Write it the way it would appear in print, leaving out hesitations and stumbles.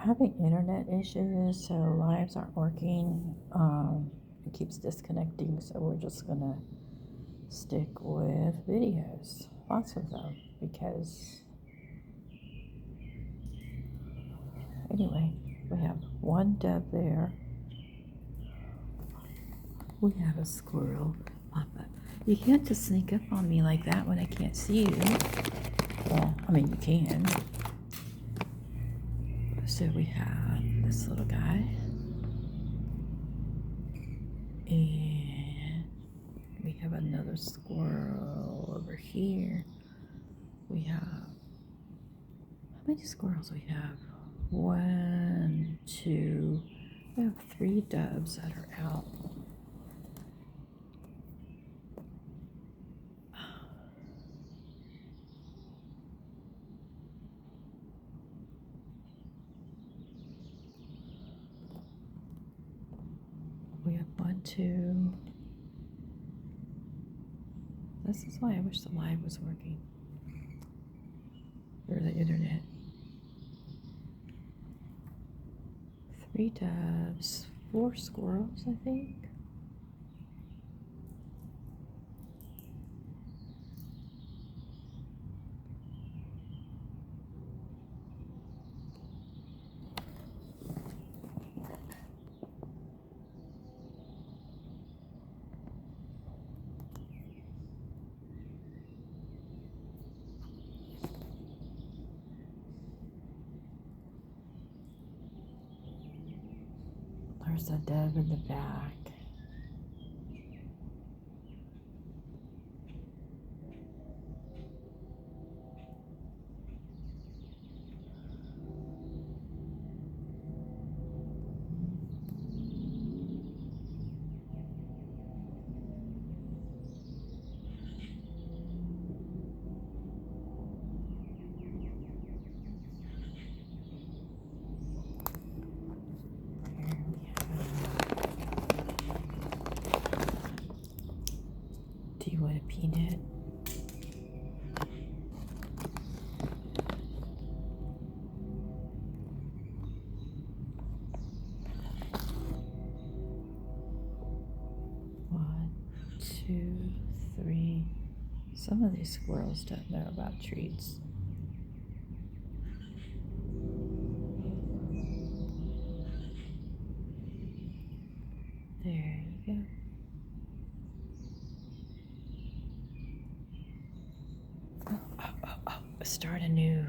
having internet issues, so lives aren't working. It keeps disconnecting, so we're just gonna stick with videos, lots of them, because anyway, we have one dove there. We have a squirrel. Papa, you can't just sneak up on me like that when I can't see you. Well, I mean, you can. So we have this little guy. And we have another squirrel over here. We have, how many squirrels we have? 1, 2, we have 3 doves that are out. We have 1, 2. This is why I wish the live was working. Or the internet. 3 doves, 4 squirrels, I think. There's a dove in the back. Do you want a peanut? One, 2, 3. Some of these squirrels don't know about treats. There you go. Oh, start a new